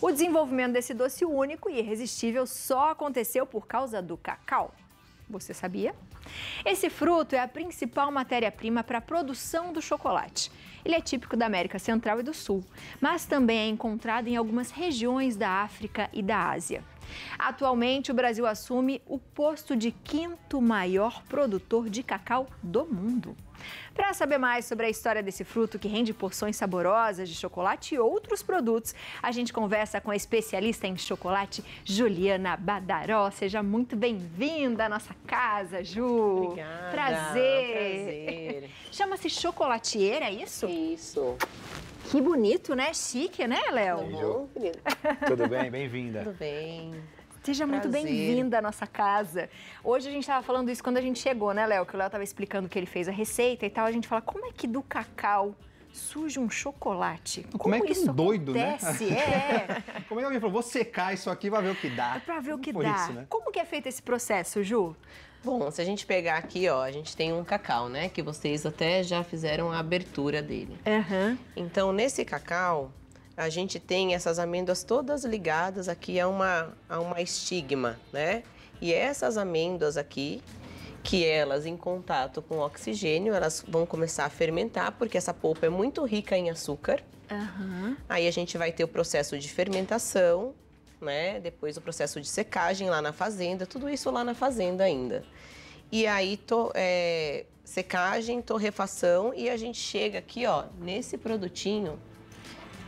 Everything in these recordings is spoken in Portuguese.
O desenvolvimento desse doce único e irresistível só aconteceu por causa do cacau. Você sabia? Esse fruto é a principal matéria-prima para a produção do chocolate. Ele é típico da América Central e do Sul, mas também é encontrado em algumas regiões da África e da Ásia. Atualmente, o Brasil assume o posto de 5º maior produtor de cacau do mundo. Para saber mais sobre a história desse fruto que rende porções saborosas de chocolate e outros produtos, a gente conversa com a especialista em chocolate, Juliana Badaró. Seja muito bem-vinda à nossa casa, Ju. Obrigada. Prazer. Chama-se chocolatier, é isso? Isso. Que bonito, né? Chique, né, Léo? Tudo bem? Bem-vinda. Tudo bem. Seja muito bem-vinda à nossa casa. Hoje a gente estava falando isso quando a gente chegou, né, Léo? Que o Léo estava explicando que ele fez a receita e tal. A gente fala, como é que do cacau surge um chocolate? Como é que isso um doido, acontece? né? É. Como é que alguém falou, vou secar isso aqui, vai ver o que dá. É pra ver o que Foi dá. isso, né? Como que é feito esse processo, Ju? Bom, se a gente pegar aqui, ó, a gente tem um cacau, né? Que vocês até já fizeram a abertura dele. Aham. Então, nesse cacau, a gente tem essas amêndoas todas ligadas aqui a uma estigma, né? E essas amêndoas aqui, que elas em contato com o oxigênio, elas vão começar a fermentar, porque essa polpa é muito rica em açúcar. Aham. Aí a gente vai ter o processo de fermentação, né? Depois o processo de secagem lá na fazenda, tudo isso lá na fazenda ainda. E aí, secagem, torrefação, e a gente chega aqui, ó, nesse produtinho,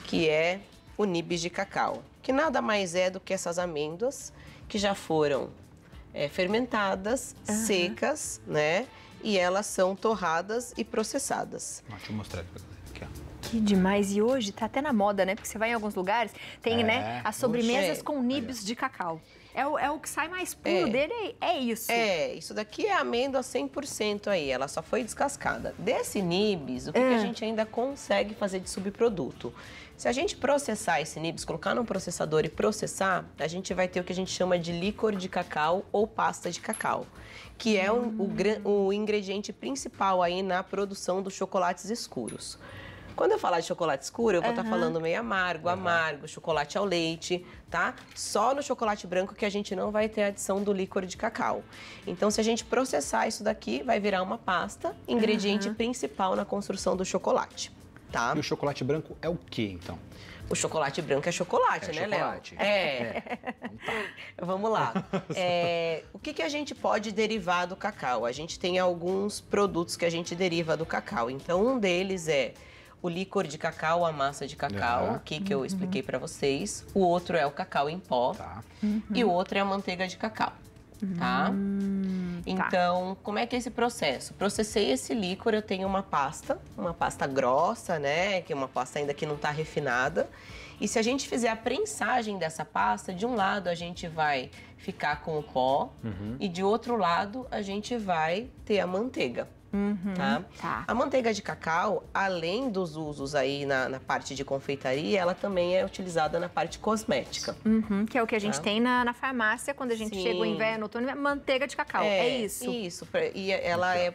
que é o nibs de cacau, que nada mais é do que essas amêndoas que já foram fermentadas, secas, né? E elas são torradas e processadas. Deixa eu mostrar aqui, ó. Que demais. E hoje tá até na moda, né? Porque você vai em alguns lugares, tem, né, as sobremesas com nibs de cacau. É o que sai mais puro dele, é isso. Isso daqui é amêndoa 100% aí, ela só foi descascada. Desse nibs, o que a gente ainda consegue fazer de subproduto? Se a gente processar esse nibs, colocar num processador e processar, a gente vai ter o que a gente chama de licor de cacau ou pasta de cacau, que é o ingrediente principal aí na produção dos chocolates escuros. Quando eu falar de chocolate escuro, eu vou estar falando meio amargo, chocolate ao leite, tá? Só no chocolate branco que a gente não vai ter a adição do licor de cacau. Então, se a gente processar isso daqui, vai virar uma pasta, ingrediente principal na construção do chocolate, tá? E o chocolate branco é o quê, então? O chocolate branco é chocolate, né, Léo? Chocolate. Vamos lá. O que a gente pode derivar do cacau? A gente tem alguns produtos que a gente deriva do cacau. Então, um deles é o licor de cacau, a massa de cacau, aqui que eu expliquei para vocês. O outro é o cacau em pó. Tá. E o outro é a manteiga de cacau, tá? Então, como é que é esse processo? Processei esse licor, eu tenho uma pasta grossa, né? Que é uma pasta ainda que não está refinada. E se a gente fizer a prensagem dessa pasta, de um lado a gente vai ficar com o pó e de outro lado a gente vai ter a manteiga. Tá? A manteiga de cacau, além dos usos aí na parte de confeitaria, ela também é utilizada na parte cosmética. Que é o que a gente tem na farmácia, quando a gente chega o inverno, outono, manteiga de cacau, é isso? Isso, e ela é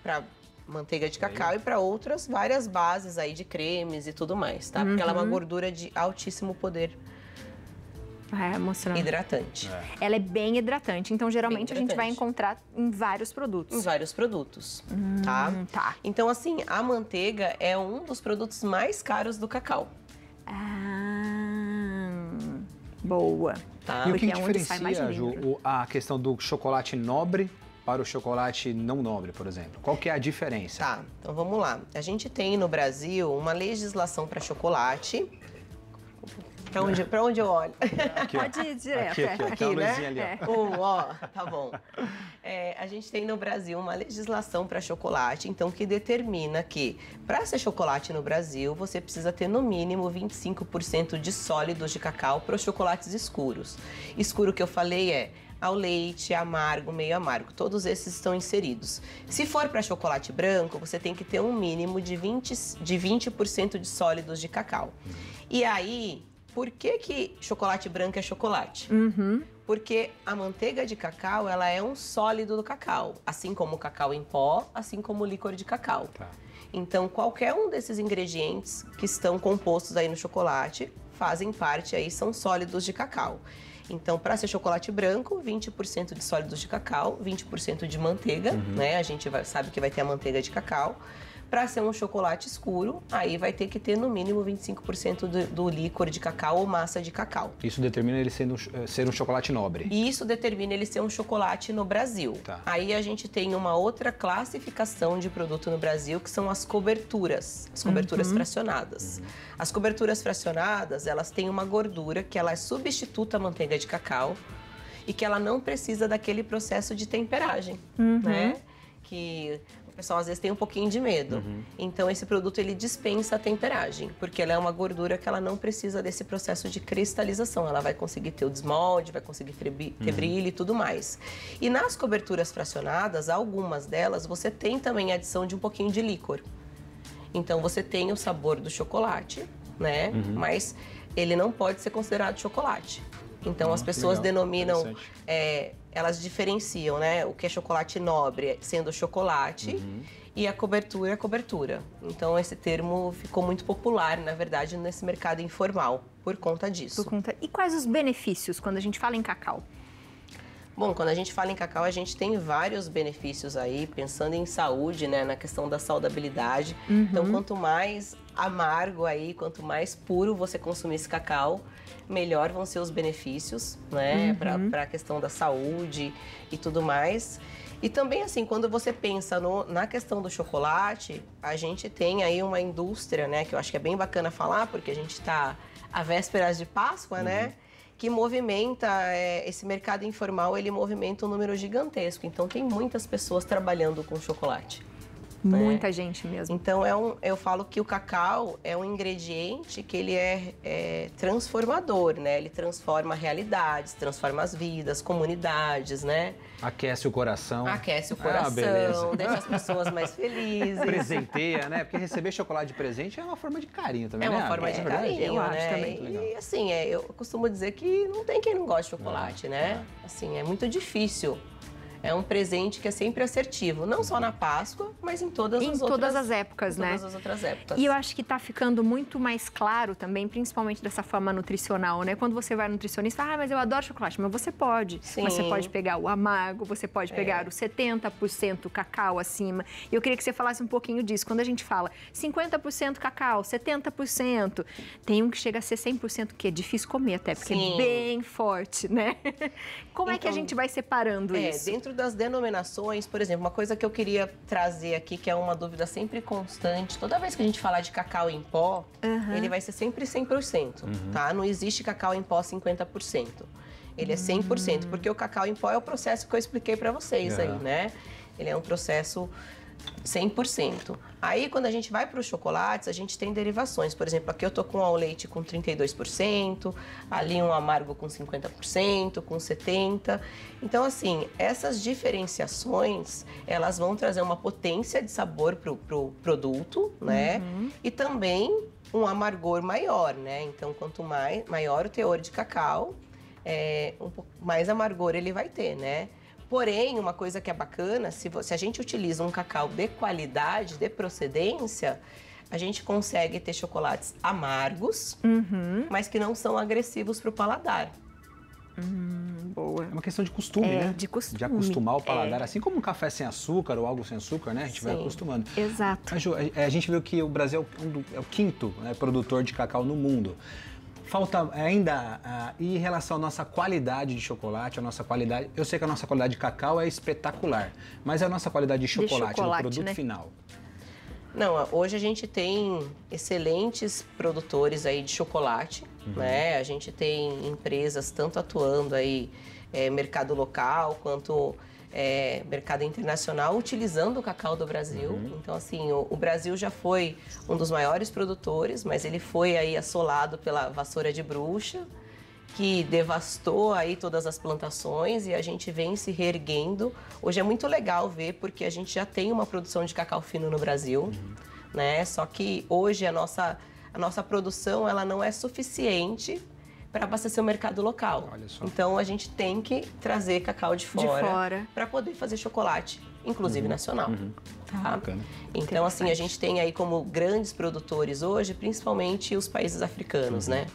para manteiga de cacau e para outras várias bases aí de cremes e tudo mais, tá? Porque ela é uma gordura de altíssimo poder mostrando. Hidratante. Ela é bem hidratante, então geralmente a gente vai encontrar em vários produtos. Em vários produtos, tá? Então, assim, a manteiga é um dos produtos mais caros do cacau. Boa. E o que diferencia, Ju, a questão do chocolate nobre para o chocolate não nobre, por exemplo? Qual que é a diferença? Tá, então vamos lá. A gente tem no Brasil uma legislação para chocolate. Pra onde eu olho? Aqui, pode ir direto. Aqui, né? Ali, tá bom. A gente tem no Brasil uma legislação para chocolate, então, que determina que, para ser chocolate no Brasil, você precisa ter no mínimo 25% de sólidos de cacau para os chocolates escuros. Escuro que eu falei é ao leite, amargo, meio amargo. Todos esses estão inseridos. Se for para chocolate branco, você tem que ter um mínimo de 20% de sólidos de cacau. E aí, por que chocolate branco é chocolate? Porque a manteiga de cacau, ela é um sólido do cacau. Assim como o cacau em pó, assim como o licor de cacau. Então, qualquer um desses ingredientes que estão compostos aí no chocolate fazem parte aí, são sólidos de cacau. Então, para ser chocolate branco, 20% de sólidos de cacau, 20% de manteiga, né? A gente sabe que vai ter a manteiga de cacau. Para ser um chocolate escuro, aí vai ter que ter no mínimo 25% do líquor de cacau ou massa de cacau. Isso determina ele ser um chocolate nobre? Isso determina ele ser um chocolate no Brasil. Tá. Aí a gente tem uma outra classificação de produto no Brasil, que são as coberturas fracionadas. As coberturas fracionadas, elas têm uma gordura que ela é substituta à manteiga de cacau e que ela não precisa daquele processo de temperagem, né? Que o pessoal às vezes tem um pouquinho de medo. Então esse produto ele dispensa a temperagem, porque ela é uma gordura que ela não precisa desse processo de cristalização. Ela vai conseguir ter o desmolde, vai conseguir ter brilho e tudo mais. E nas coberturas fracionadas, algumas delas você tem também a adição de um pouquinho de líquor. Então você tem o sabor do chocolate, né? Mas ele não pode ser considerado chocolate. Então as pessoas denominam, elas diferenciam, né? O que é chocolate nobre sendo chocolate e a cobertura é cobertura. Então esse termo ficou muito popular, na verdade, nesse mercado informal, por conta disso. E quais os benefícios quando a gente fala em cacau? Bom, quando a gente fala em cacau, a gente tem vários benefícios aí, pensando em saúde, né? Na questão da saudabilidade. Então, quanto mais amargo aí, quanto mais puro você consumir esse cacau, melhor vão ser os benefícios, né? Para a questão da saúde e tudo mais. E também, assim, quando você pensa na questão do chocolate, a gente tem aí uma indústria, né? Que eu acho que é bem bacana falar, porque a gente está à vésperas de Páscoa, né? Que movimenta, esse mercado informal, ele movimenta um número gigantesco. Então, tem muitas pessoas trabalhando com chocolate. Muita gente mesmo. Então, eu falo que o cacau é um ingrediente que ele é transformador, né? Ele transforma realidades, transforma as vidas, comunidades, né? Aquece o coração. Aquece o coração, deixa as pessoas mais felizes. Presenteia, né? Porque receber chocolate de presente é uma forma de carinho também, né? É uma forma de carinho, eu né? acho também. E assim, eu costumo dizer que não tem quem não goste de chocolate, né? Assim, é muito difícil. É um presente que é sempre assertivo, não só na Páscoa, mas em todas as épocas, né? Todas as outras épocas. E eu acho que tá ficando muito mais claro também, principalmente dessa forma nutricional, né? Quando você vai no nutricionista, mas eu adoro chocolate, mas você pode. Sim. Mas você pode pegar o amargo, você pode pegar o 70% cacau acima. E eu queria que você falasse um pouquinho disso. Quando a gente fala 50% cacau, 70%, tem um que chega a ser 100%, que é difícil comer até, porque é bem forte, né? Como é que a gente vai separando isso? Dentro das denominações, por exemplo, uma coisa que eu queria trazer aqui, que é uma dúvida sempre constante, toda vez que a gente falar de cacau em pó, ele vai ser sempre 100%, tá? Não existe cacau em pó 50%. Ele é 100%, porque o cacau em pó é o processo que eu expliquei para vocês aí, né? Ele é um processo 100%. Aí, quando a gente vai para os chocolates, a gente tem derivações. Por exemplo, aqui eu tô com ao leite com 32%, ali um amargo com 50%, com 70%. Então, assim, essas diferenciações, elas vão trazer uma potência de sabor pro produto, né? E também um amargor maior, né? Então, quanto maior o teor de cacau, um pouco mais amargor ele vai ter, né? Porém, uma coisa que é bacana, se a gente utiliza um cacau de qualidade, de procedência, a gente consegue ter chocolates amargos, mas que não são agressivos para o paladar. Boa. É uma questão de costume, né? De costume. De acostumar o paladar. Assim como um café sem açúcar ou algo sem açúcar, né? A gente vai acostumando. Exato. Mas, Ju, a gente viu que o Brasil é o quinto, né, produtor de cacau no mundo. Falta ainda, em relação à nossa qualidade de chocolate, a nossa qualidade... Eu sei que a nossa qualidade de cacau é espetacular, mas a nossa qualidade de chocolate no produto, né, final? Não, hoje a gente tem excelentes produtores aí de chocolate, né? A gente tem empresas tanto atuando aí, mercado local, quanto mercado internacional, utilizando o cacau do Brasil. Então, assim, o Brasil já foi um dos maiores produtores, mas ele foi aí assolado pela vassoura de bruxa, que devastou aí todas as plantações, e a gente vem se reerguendo. Hoje é muito legal ver, porque a gente já tem uma produção de cacau fino no Brasil, né? Só que hoje a nossa produção, ela não é suficiente para abastecer o mercado local. Olha só. Então a gente tem que trazer cacau de fora para poder fazer chocolate, inclusive nacional. Tá? Bacana. Então, assim, a gente tem aí como grandes produtores hoje, principalmente os países africanos, né?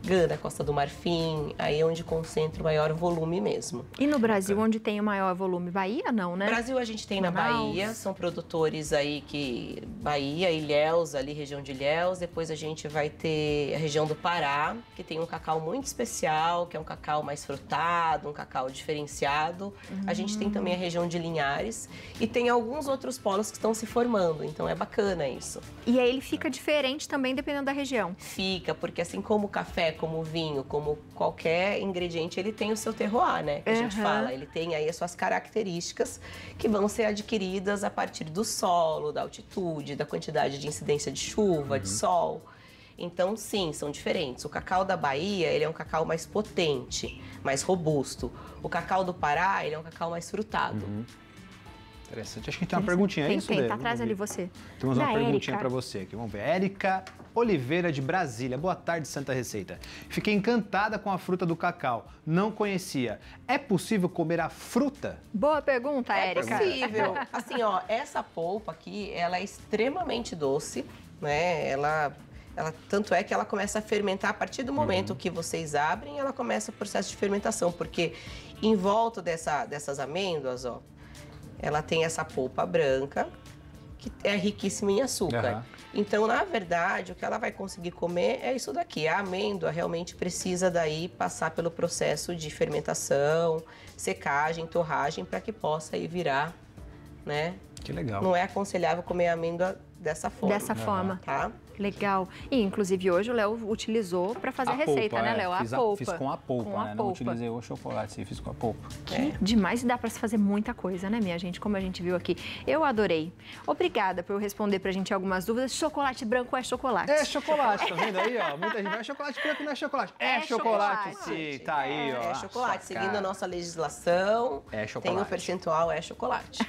Gana, Costa do Marfim, aí é onde concentra o maior volume mesmo. E no Brasil, onde tem o maior volume? Bahia, não, né? Brasil a gente tem Manaus. na Bahia, são produtores aí que... Bahia, Ilhéus, ali região de Ilhéus. Depois a gente vai ter a região do Pará, que tem um cacau muito especial, que é um cacau mais frutado, um cacau diferenciado. A gente tem também a região de Linhares e tem alguns outros polos que estão se formando, então é bacana isso. E aí ele fica diferente também dependendo da região. Fica, porque assim como o café, como o vinho, como qualquer ingrediente, ele tem o seu terroir, né? Que a gente fala. Ele tem aí as suas características que vão ser adquiridas a partir do solo, da altitude, da quantidade de incidência de chuva, de sol. Então, sim, são diferentes. O cacau da Bahia, ele é um cacau mais potente, mais robusto. O cacau do Pará, ele é um cacau mais frutado. Interessante. Acho que tem uma perguntinha aí, Tem, tá atrás ali você. Temos uma Da perguntinha Érica. para você aqui. Vamos ver. Érica Oliveira, de Brasília. Boa tarde, Santa Receita. Fiquei encantada com a fruta do cacau. Não conhecia. É possível comer a fruta? Boa pergunta, É Érica. possível. Assim, ó, essa polpa aqui, ela é extremamente doce, né? Ela tanto é que ela começa a fermentar a partir do momento que vocês abrem, ela começa o processo de fermentação, porque em volta dessas amêndoas, ó, ela tem essa polpa branca, que é riquíssima em açúcar. Então, na verdade, o que ela vai conseguir comer é isso daqui. A amêndoa realmente precisa daí passar pelo processo de fermentação, secagem, torragem, para que possa aí virar, né? Que legal. Não é aconselhável comer a amêndoa dessa forma. Dessa forma. Tá? Legal. E, inclusive, hoje o Léo utilizou para fazer a receita, né, Léo? A polpa. Fiz com a polpa, Com a né? Não polpa. utilizei o chocolate, sim, fiz com a polpa. Que demais, e dá para se fazer muita coisa, né, minha gente? Como a gente viu aqui. Eu adorei. Obrigada por responder pra gente algumas dúvidas. Chocolate branco é chocolate. É chocolate, tá vendo aí, ó? Muita gente vai, chocolate branco não é chocolate. É chocolate, chocolate. sim, tá aí, ó. É chocolate. Sua Seguindo cara. a nossa legislação, É tem chocolate. o percentual, é chocolate.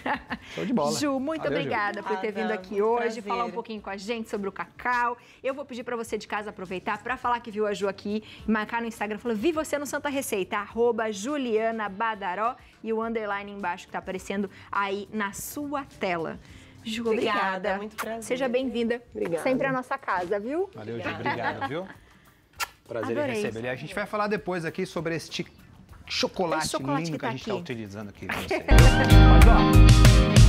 Show de bola. Ju, muito Valeu, Ju. obrigada por ter vindo Nada, aqui muito hoje, prazer. falar um pouquinho com a gente sobre o cacau. Eu vou pedir para você de casa aproveitar para falar que viu a Ju aqui, marcar no Instagram, falou, vi você no Santa Receita, @JulianaBadaró e o underline embaixo que tá aparecendo aí na sua tela. Ju, obrigada. Muito prazer. Seja bem-vinda. Obrigada. Sempre à nossa casa, viu? Valeu, Ju. Obrigado, viu? Prazer Adorei. em receber. E a gente vai falar depois aqui sobre este chocolate, Esse chocolate lindo que que a tá gente está aqui. utilizando aqui pra vocês. Mas, ó,